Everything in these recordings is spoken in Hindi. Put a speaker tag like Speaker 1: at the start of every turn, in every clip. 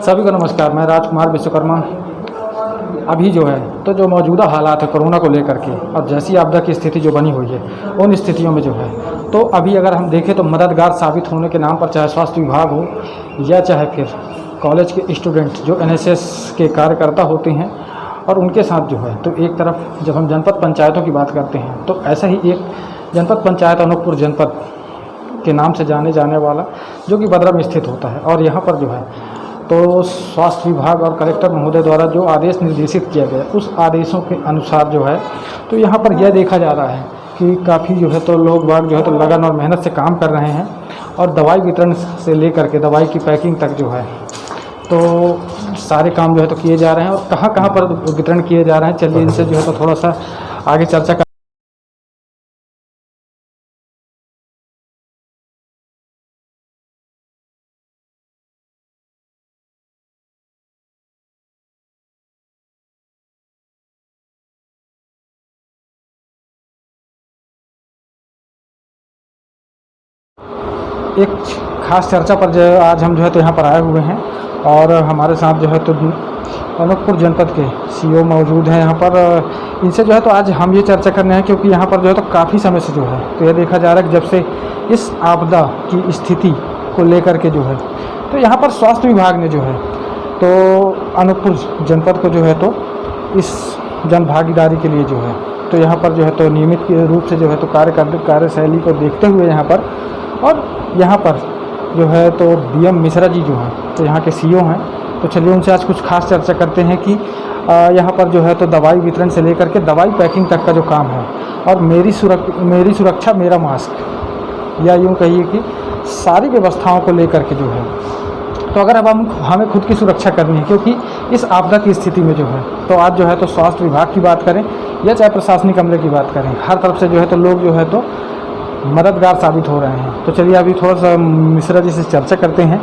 Speaker 1: सभी को नमस्कार। मैं राजकुमार विश्वकर्मा। अभी जो है तो जो मौजूदा हालात है कोरोना को लेकर के और जैसी आपदा की स्थिति जो बनी हुई है उन स्थितियों में जो है तो अभी अगर हम देखें तो मददगार साबित होने के नाम पर चाहे स्वास्थ्य विभाग हो या चाहे फिर कॉलेज के स्टूडेंट जो एनएसएस के कार्यकर्ता होते हैं और उनके साथ जो है तो एक तरफ जब हम जनपद पंचायतों की बात करते हैं तो ऐसा ही एक जनपद पंचायत अनूपपुर जनपद के नाम से जाने जाने वाला जो कि बदरा में स्थित होता है और यहाँ पर जो है तो स्वास्थ्य विभाग और कलेक्टर महोदय द्वारा जो आदेश निर्देशित किया गया उस आदेशों के अनुसार जो है तो यहाँ पर यह देखा जा रहा है कि काफ़ी जो है तो लोग बाग जो है तो लगन और मेहनत से काम कर रहे हैं और दवाई वितरण से लेकर के दवाई की पैकिंग तक जो है तो सारे काम जो है तो किए जा रहे हैं। और कहाँ कहाँ पर वितरण किए जा रहे हैं चलिए इनसे जो है तो थोड़ा सा आगे चर्चा कर। एक खास चर्चा पर जो आज हम जो है तो यहाँ पर आए हुए हैं और हमारे साथ जो है तो अनूपपुर जनपद के सीईओ मौजूद हैं यहाँ पर। इनसे जो है तो आज हम ये चर्चा करने हैं क्योंकि यहाँ पर जो है तो काफ़ी समय से जो है तो यह देखा जा रहा है कि जब से इस आपदा की स्थिति को लेकर के जो है तो यहाँ पर स्वास्थ्य विभाग ने जो है तो अनूपपुर जनपद को जो है तो इस जन भागीदारी के लिए जो है तो यहाँ पर जो है तो नियमित रूप से जो है तो कार्यशैली को देखते हुए यहाँ पर और यहाँ पर जो है तो डीएम मिश्रा जी जो हैं तो यहाँ के सीईओ हैं तो चलिए उनसे आज कुछ खास चर्चा करते हैं कि यहाँ पर जो है तो दवाई वितरण से लेकर के दवाई पैकिंग तक का जो काम है और मेरी सुरक्षा मेरा मास्क या यूँ कहिए कि सारी व्यवस्थाओं को लेकर के जो है तो अगर अब हमें खुद की सुरक्षा करनी है क्योंकि इस आपदा की स्थिति में जो है तो आज जो है तो स्वास्थ्य विभाग की बात करें या चाहे प्रशासनिक अमले की बात करें हर तरफ से जो है तो लोग जो है तो मददगार साबित हो रहे हैं। तो चलिए अभी थोड़ा सा मिश्रा जी से चर्चा करते हैं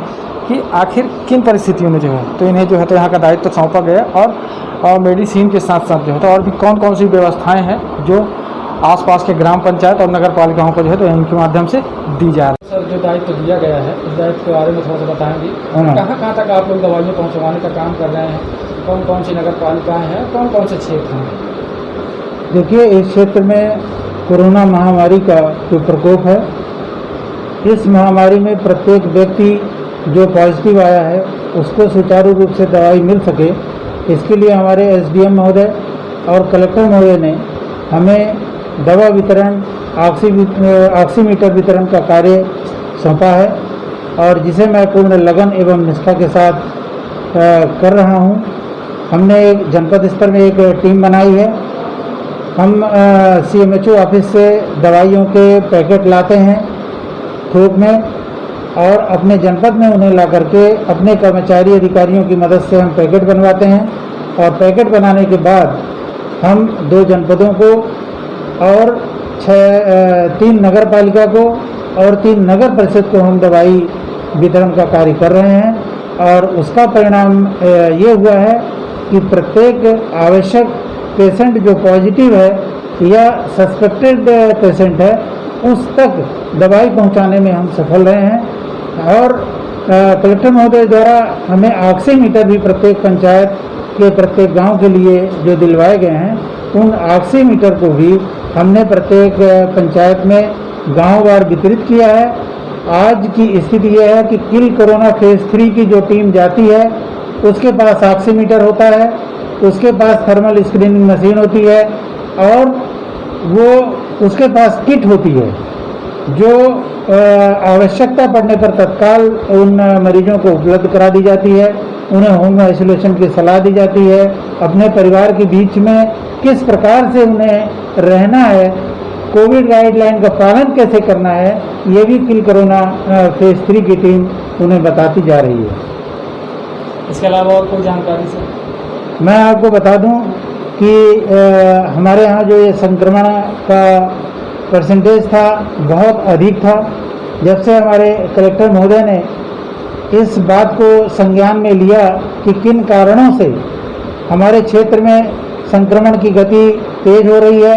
Speaker 1: कि आखिर किन परिस्थितियों में जो है तो इन्हें जो है तो यहाँ का दायित्व सौंपा गया और मेडिसिन के साथ साथ जो है तो और भी कौन कौन सी व्यवस्थाएं हैं जो आसपास के ग्राम पंचायत और नगर पालिकाओं को जो है तो इनके माध्यम से दी जा रही है। सर जो दायित्व दिया गया है उस दायित्व के बारे में थोड़ा सा बताएंगे कहाँ तक आप लोग दवाइयाँ पहुँचवाने का काम कर रहे हैं, कौन कौन सी नगर पालिकाएँ हैं, कौन कौन से क्षेत्र हैं।
Speaker 2: देखिए इस क्षेत्र में कोरोना महामारी का जो प्रकोप है इस महामारी में प्रत्येक व्यक्ति जो पॉजिटिव आया है उसको सुचारू रूप से दवाई मिल सके इसके लिए हमारे एसडीएम महोदय और कलेक्टर महोदय ने हमें दवा वितरण ऑक्सीमीटर वितरण का कार्य सौंपा है और जिसे मैं पूर्ण लगन एवं निष्ठा के साथ कर रहा हूं। हमने एक जनपद स्तर में एक टीम बनाई है। हम सीएमएचओ ऑफिस से दवाइयों के पैकेट लाते हैं थोक में और अपने जनपद में उन्हें ला करके अपने कर्मचारी अधिकारियों की मदद से हम पैकेट बनवाते हैं और पैकेट बनाने के बाद हम 2 जनपदों को और 3 नगर पालिका को और 3 नगर परिषद को हम दवाई वितरण का कार्य कर रहे हैं और उसका परिणाम ये हुआ है कि प्रत्येक आवश्यक पेशेंट जो पॉजिटिव है या सस्पेक्टेड पेशेंट है उस तक दवाई पहुंचाने में हम सफल रहे हैं। और कलेक्टर महोदय द्वारा हमें ऑक्सीमीटर भी प्रत्येक पंचायत के प्रत्येक गांव के लिए जो दिलवाए गए हैं उन ऑक्सीमीटर को भी हमने प्रत्येक पंचायत में गांववार वितरित किया है। आज की स्थिति यह है कि किल कोरोना फेज 3 की जो टीम जाती है उसके पास ऑक्सीमीटर होता है, उसके पास थर्मल स्क्रीनिंग मशीन होती है और वो उसके पास किट होती है जो आवश्यकता पड़ने पर तत्काल उन मरीजों को उपलब्ध करा दी जाती है। उन्हें होम आइसोलेशन की सलाह दी जाती है, अपने परिवार के बीच में किस प्रकार से उन्हें रहना है, कोविड गाइडलाइन का पालन कैसे करना है, ये भी किल कोरोना फेज 3 की टीम उन्हें बताती जा रही है।
Speaker 1: इसके अलावा और कोई जानकारी से
Speaker 2: मैं आपको बता दूं कि हमारे यहाँ जो ये संक्रमण का परसेंटेज था बहुत अधिक था। जब से हमारे कलेक्टर महोदय ने इस बात को संज्ञान में लिया कि किन कारणों से हमारे क्षेत्र में संक्रमण की गति तेज हो रही है,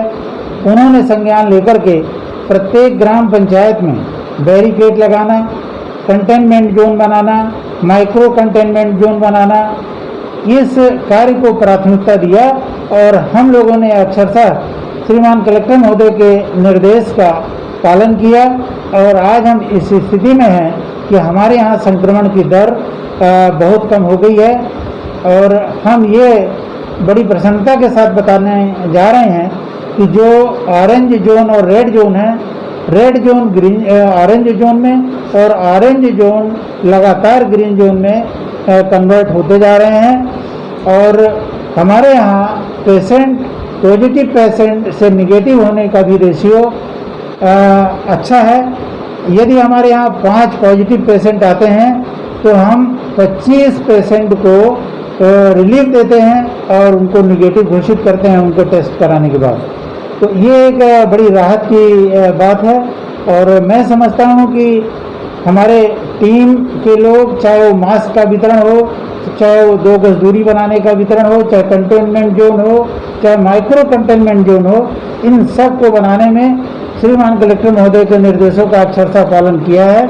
Speaker 2: उन्होंने संज्ञान लेकर के प्रत्येक ग्राम पंचायत में बैरिकेड लगाना, कंटेनमेंट जोन बनाना माइक्रो कंटेनमेंट जोन बनाना, इस कार्य को प्राथमिकता दिया और हम लोगों ने अक्षरशः श्रीमान कलेक्टर महोदय के निर्देश का पालन किया और आज हम इस स्थिति में हैं कि हमारे यहाँ संक्रमण की दर बहुत कम हो गई है और हम ये बड़ी प्रसन्नता के साथ बताने जा रहे हैं कि जो ऑरेंज जोन और रेड जोन है, red zone green orange zone में और ऑरेंज जोन लगातार ग्रीन जोन में कन्वर्ट होते जा रहे हैं और हमारे यहाँ पॉजिटिव पेशेंट से निगेटिव होने का भी रेशियो अच्छा है। यदि हमारे यहाँ 5 पॉजिटिव पेशेंट आते हैं तो हम 25 पेशेंट को रिलीफ देते हैं और उनको निगेटिव घोषित करते हैं उनको टेस्ट कराने के बाद। तो ये एक बड़ी राहत की बात है और मैं समझता हूँ कि हमारे टीम के लोग, चाहे वो मास्क का वितरण हो, चाहे वो 2 गज दूरी बनाने का वितरण हो, चाहे कंटेनमेंट जोन हो, चाहे माइक्रो कंटेनमेंट जोन हो, इन सब को बनाने में श्रीमान कलेक्टर महोदय के निर्देशों का अक्षरशः पालन किया है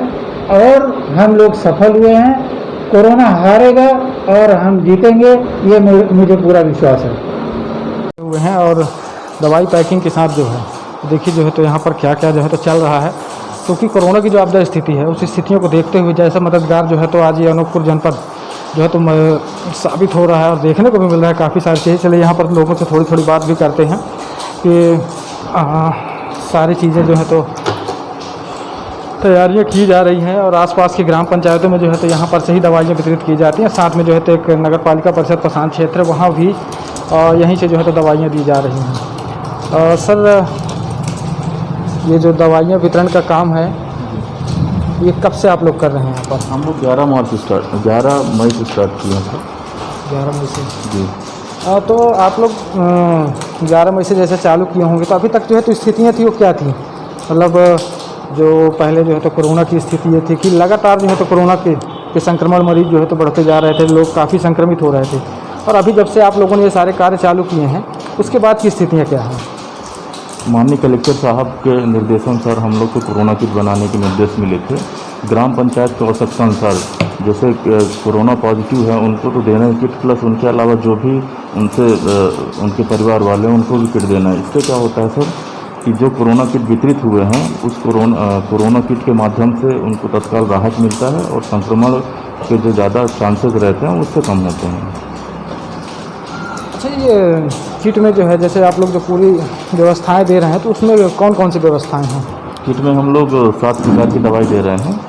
Speaker 2: और हम लोग सफल हुए हैं। कोरोना हारेगा और हम जीतेंगे, ये मुझे पूरा विश्वास है।
Speaker 1: हुए हैं और दवाई पैकिंग के साथ जो है देखिए जो है तो यहाँ पर क्या क्या जो है तो चल रहा है, क्योंकि कोरोना की जो आपदा स्थिति है उस स्थितियों को देखते हुए जैसा मददगार जो है तो आज ये अनूपपुर जनपद जो है तो साबित हो रहा है और देखने को भी मिल रहा है काफ़ी सारी चीज़ें। चलिए यहाँ पर लोगों से थोड़ी थोड़ी बात भी करते हैं कि सारी चीज़ें जो है तो तैयारियां की जा रही हैं और आसपास की ग्राम पंचायतों में जो है तो यहाँ पर से ही दवाइयाँ वितरित की जाती हैं। साथ में जो है तो एक नगर पालिका परिषद प्रशांत क्षेत्र है, वहाँ भी यहीं से जो है तो दवाइयाँ दी जा रही हैं। सर, ये जो दवाइयाँ वितरण का काम है ये कब से आप लोग कर रहे हैं यहाँ पर?
Speaker 3: हम लोग 11 मई से स्टार्ट किए थे।
Speaker 1: 11 मई से
Speaker 3: जी।
Speaker 1: तो आप लोग 11 मई से जैसे चालू किए होंगे तो अभी तक जो है तो स्थितियाँ थी वो क्या थी? मतलब जो पहले जो है तो कोरोना की स्थिति ये थी कि लगातार जो है तो कोरोना के संक्रमण मरीज जो है तो बढ़ते जा रहे थे, लोग काफ़ी संक्रमित हो रहे थे, और अभी जब से आप लोगों ने ये सारे कार्य चालू किए हैं उसके बाद की स्थितियाँ क्या हैं?
Speaker 3: माननीय कलेक्टर साहब के निर्देशानुसार हम लोग को कोरोना किट बनाने के निर्देश मिले थे। ग्राम पंचायत की आवश्यकता अनुसार जैसे कोरोना पॉजिटिव है उनको तो देना है किट, प्लस उनके अलावा जो भी उनके परिवार वाले हैं उनको भी किट देना है। इससे क्या होता है सर कि जो कोरोना किट वितरित हुए हैं उस कोरोना किट के माध्यम से उनको तत्काल राहत मिलता है और संक्रमण के जो ज़्यादा चांसेस रहते हैं उससे कम होते हैं।
Speaker 1: अच्छा, ये किट में जो है जैसे आप लोग जो पूरी व्यवस्थाएं दे रहे हैं तो उसमें कौन कौन सी व्यवस्थाएं हैं?
Speaker 3: किट में हम लोग 7 प्रकार की दवाई दे रहे हैं।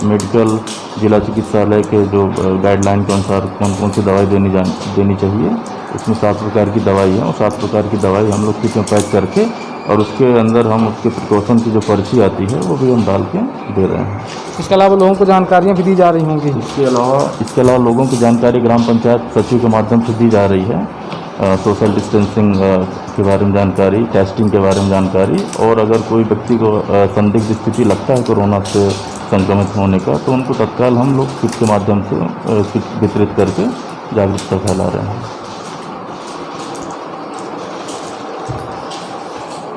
Speaker 3: मेडिकल जिला चिकित्सालय के जो गाइडलाइन के अनुसार कौन कौन सी दवाई देनी चाहिए, उसमें 7 प्रकार की दवाई है और 7 प्रकार की दवाई हम लोग किट में पैक करके और उसके अंदर हम उसके प्रिकॉशन की जो पर्ची आती है वो भी हम डाल के दे रहे हैं।
Speaker 1: इसके अलावा लोगों को जानकारियाँ भी दी जा रही होंगी?
Speaker 3: इसके अलावा लोगों की जानकारी ग्राम पंचायत सचिव के माध्यम से दी जा रही है। सोशल डिस्टेंसिंग के बारे में जानकारी, टेस्टिंग के बारे में जानकारी, और अगर कोई व्यक्ति को संदिग्ध स्थिति लगता है कोरोना से संक्रमित होने का तो उनको तत्काल हम लोग किट के माध्यम से किट वितरित करके जागरूकता फैला रहे हैं।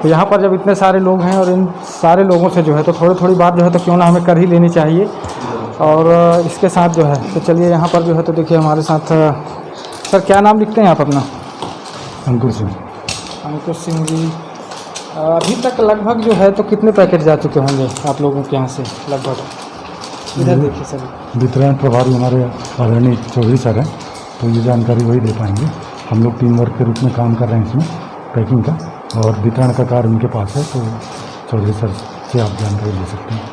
Speaker 1: तो यहाँ पर जब इतने सारे लोग हैं और इन सारे लोगों से जो है तो थोड़ी थोड़ी बात जो है तो क्यों ना हमें कर ही लेनी चाहिए। और इसके साथ जो है तो चलिए यहाँ पर जो है तो देखिए हमारे साथ सर, क्या नाम लिखते हैं आप अपना?
Speaker 2: अंकुर सिंह।
Speaker 1: अंकुर सिंह जी, अभी तक लगभग जो है तो कितने पैकेट जा चुके होंगे आप लोगों के यहाँ से लगभग? इधर देखिए सर।
Speaker 2: वितरण प्रभारी हमारे आदरणीय चौधरी सर हैं, तो ये जानकारी वही दे पाएंगे। हम लोग टीम वर्क के रूप में काम कर रहे हैं इसमें पैकिंग का, और वितरण का कार्य उनके पास है, तो चौधरी सर से आप जानकारी ले सकते हैं।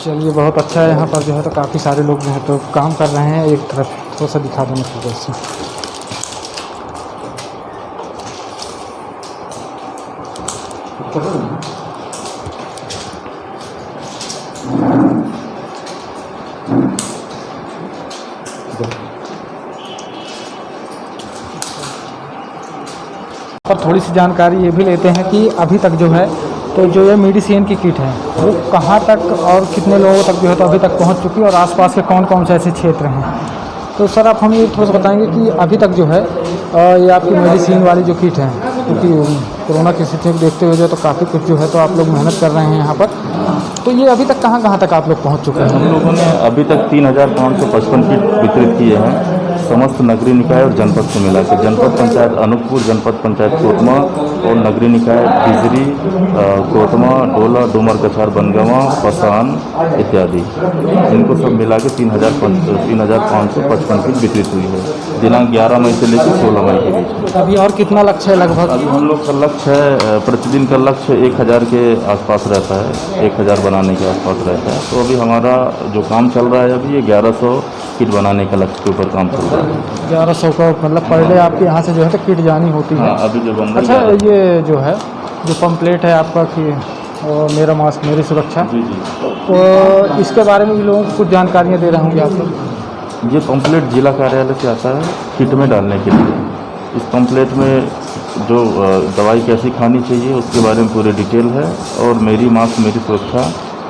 Speaker 1: चलिए, बहुत अच्छा है। यहाँ पर जो है तो काफ़ी सारे लोग जो है तो काम कर रहे हैं। एक तरफ थोड़ा सा दिखा देना चाहिए इसमें। पर थोड़ी सी जानकारी ये भी लेते हैं कि अभी तक जो है तो जो ये मेडिसिन की किट है वो कहाँ तक और कितने लोगों तक जो है तो अभी तक पहुंच चुकी है और आसपास के कौन कौन से ऐसे क्षेत्र हैं। तो सर आप हमें थोड़ा सा बताएंगे कि अभी तक जो है ये आपकी मेडिसिन वाली जो किट है क्योंकि कोरोना की स्थिति को देखते हुए जो है तो काफ़ी कुछ जो है तो आप लोग मेहनत कर रहे हैं यहाँ पर। तो ये अभी तक कहाँ तक आप लोग पहुँच चुके हैं?
Speaker 3: हम लोगों ने अभी तक 3,555 किट वितरित किए हैं समस्त नगरीय निकाय और जनपद से मिलाकर। जनपद पंचायत अनूपपुर, जनपद पंचायत कोतमा और नगरीय निकाय बिजरी, कोतमा, डोला, डूमर कछार, बनगावा, पसान इत्यादि, इनको सब मिला के 3,555 किट वितरित हुई है दिनांक 11 मई से लेकर 16 मई के बीच।
Speaker 1: अभी और कितना लक्ष्य है लगभग?
Speaker 3: अभी हम लोग का लक्ष्य है, प्रतिदिन का लक्ष्य 1,000 के आसपास रहता है, 1,000 बनाने के आसपास रहता है। तो अभी हमारा जो काम चल रहा है अभी ये 1100 किट बनाने का लक्ष्य के ऊपर काम चल रहा है।
Speaker 1: 1100 का मतलब पर डे आपके यहाँ से जो है तो किट जानी होती है?
Speaker 3: हाँ, अभी जो बन रहा
Speaker 1: अच्छा, ये जो है जो पम्पलेट है आपका कि मेरा मास्क मेरी सुरक्षा,
Speaker 3: जी जी,
Speaker 1: तो इसके बारे में भी लोगों को कुछ जानकारियाँ दे रहे होंगे आप लोग?
Speaker 3: ये पम्पलेट जिला कार्यालय से आता है किट में डालने के लिए। इस पम्पलेट में जो दवाई कैसी खानी चाहिए उसके बारे में पूरी डिटेल है, और मेरी मास्क मेरी सुरक्षा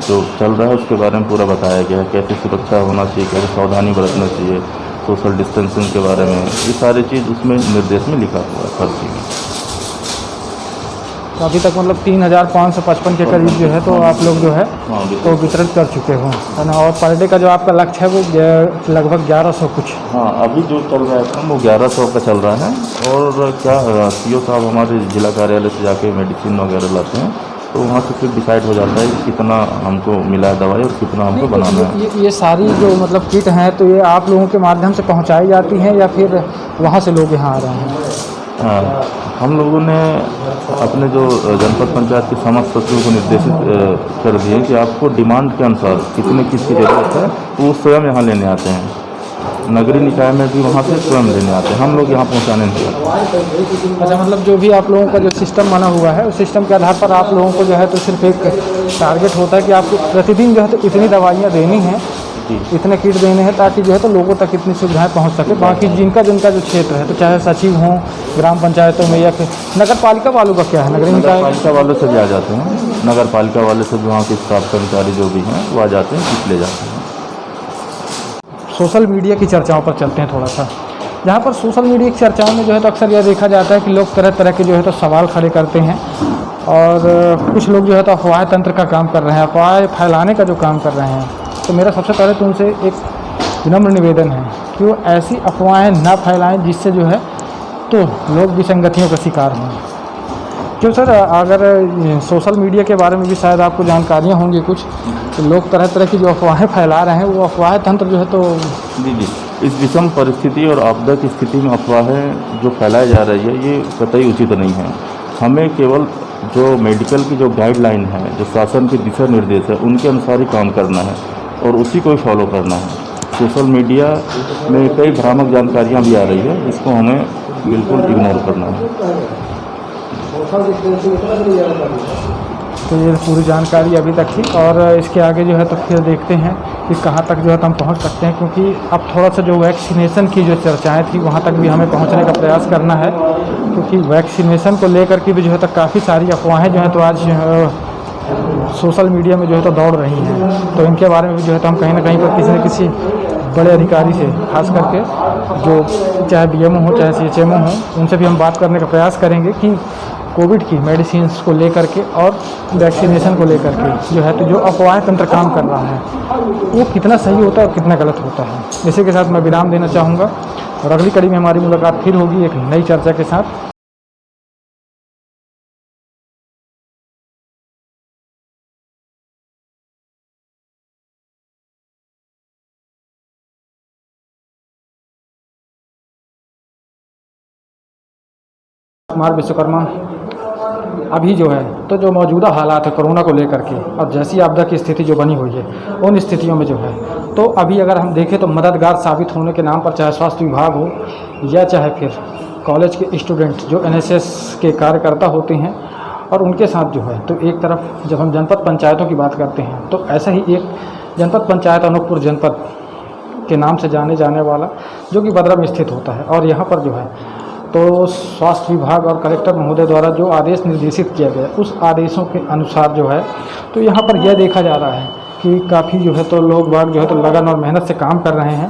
Speaker 3: जो चल रहा है उसके बारे में पूरा बताया गया है, कैसे सुरक्षा होना चाहिए, कैसे सावधानी बरतना चाहिए, सोशल डिस्टेंसिंग के बारे में, ये सारी चीज़ उसमें निर्देश में लिखा हुआ है हर चीज़।
Speaker 1: तो अभी तक मतलब 3,555 के करीब जो है तो आप लोग जो है तो वितरण कर चुके हो, है ना? और पर डे का जो आपका लक्ष्य है वो लगभग 1100 कुछ?
Speaker 3: हाँ, अभी जो चल रहा है काम वो 1100 का चल रहा है। और क्या सीओ साहब हमारे जिला कार्यालय से जाके मेडिसिन वगैरह लाते हैं, तो वहाँ से फिर डिसाइड हो जाता है कि कितना हमको मिला है दवाई और कितना हमको बनाना है।
Speaker 1: ये सारी जो मतलब किट हैं तो ये आप लोगों के माध्यम से पहुँचाई जाती हैं या फिर वहाँ से लोग यहाँ आ रहे हैं?
Speaker 3: हम लोगों ने अपने जो जनपद पंचायत के समस्त सचिव को निर्देशित कर दिए कि आपको डिमांड के अनुसार कितने किट की ज़रूरत है तो वो स्वयं यहाँ लेने आते हैं। नगरीय निकाय में भी वहाँ से स्वयं लेने आते हैं, हम लोग यहाँ पहुँचाने नहीं आते।
Speaker 1: अच्छा, मतलब जो भी आप लोगों का जो सिस्टम बना हुआ है उस सिस्टम के आधार पर आप लोगों को जो है तो सिर्फ एक टारगेट होता है कि आपको प्रतिदिन जो है तो इतनी दवाइयाँ देनी हैं, इतने किट देने हैं, ताकि जो है तो लोगों तक इतनी सुविधाएं पहुंच सके। बाकी जिनका जो क्षेत्र है, तो चाहे सचिव हों ग्राम पंचायतों में या फिर नगर पालिका वालों का क्या है,
Speaker 3: नगर पालिका वालों से भी आ जाते हैं, नगर पालिका वाले से भी वहाँ के स्टाफ कर्मचारी जो भी हैं वो आ जाते हैं, किट ले जाते हैं।
Speaker 1: सोशल मीडिया की चर्चाओं पर चलते हैं थोड़ा सा, जहाँ पर सोशल मीडिया की चर्चाओं में जो है तो अक्सर यह देखा जाता है कि लोग तरह तरह के जो है तो सवाल खड़े करते हैं, और कुछ लोग जो है तो अफवाह तंत्र का काम कर रहे हैं, अफवाह फैलाने का जो काम कर रहे हैं। तो मेरा सबसे पहले तो उनसे एक विनम्र निवेदन है कि वो ऐसी अफवाहें ना फैलाएं जिससे जो है तो लोग विसंगतियों का शिकार हों। क्यों सर, अगर सोशल मीडिया के बारे में भी शायद आपको जानकारियाँ होंगी कुछ, तो लोग तरह तरह की जो अफवाहें फैला रहे हैं वो अफवाह तंत्र जो है तो
Speaker 3: जी, इस विषम परिस्थिति और आपदा की स्थिति में अफवाहें जो फैलाई जा रही है ये कतई उचित नहीं है। हमें केवल जो मेडिकल की जो गाइडलाइन है, जो शासन के दिशा निर्देश है, उनके अनुसार ही काम करना है और उसी को ही फॉलो करना है। सोशल मीडिया में कई भ्रामक जानकारियाँ भी आ रही है, इसको हमें बिल्कुल इग्नोर करना है।
Speaker 1: तो ये पूरी जानकारी अभी तक थी, और इसके आगे जो है तो फिर देखते हैं कि कहाँ तक जो है तो हम पहुँच सकते हैं, क्योंकि अब थोड़ा सा जो वैक्सीनेशन की जो चर्चाएं थी वहाँ तक भी हमें पहुँचने का प्रयास करना है, क्योंकि वैक्सीनेशन को लेकर के भी जो है तो काफ़ी सारी अफवाहें जो है तो आज सोशल मीडिया में जो है तो दौड़ रही हैं। तो इनके बारे में भी जो है तो हम कहीं ना कहीं पर किसी न किसी बड़े अधिकारी से, खास करके जो चाहे BMO हो चाहे CHMO हो, उनसे भी हम बात करने का प्रयास करेंगे कि कोविड की मेडिसिन को लेकर के और वैक्सीनेशन को लेकर के जो है तो जो अफवाह तंत्र काम कर रहा है वो कितना सही होता है और कितना गलत होता है। इसी के साथ मैं विराम देना चाहूँगा, और अगली कड़ी में हमारी मुलाकात फिर होगी एक नई चर्चा के साथ। कुमार विश्वकर्मा। अभी जो है तो जो मौजूदा हालात है कोरोना को लेकर के, और जैसी आपदा की स्थिति जो बनी हुई है, उन स्थितियों में जो है तो अभी अगर हम देखें तो मददगार साबित होने के नाम पर चाहे स्वास्थ्य विभाग हो या चाहे फिर कॉलेज के स्टूडेंट जो NSS के कार्यकर्ता होते हैं, और उनके साथ जो है तो एक तरफ जब हम जनपद पंचायतों की बात करते हैं तो ऐसा ही एक जनपद पंचायत अनूपपुर जनपद के नाम से जाने जाने वाला जो कि बदरा में स्थित होता है, और यहाँ पर जो है तो स्वास्थ्य विभाग और कलेक्टर महोदय द्वारा जो आदेश निर्देशित किया गया उस आदेशों के अनुसार जो है तो यहाँ पर यह देखा जा रहा है कि काफ़ी जो है तो लोग बाग जो है तो लगन और मेहनत से काम कर रहे हैं।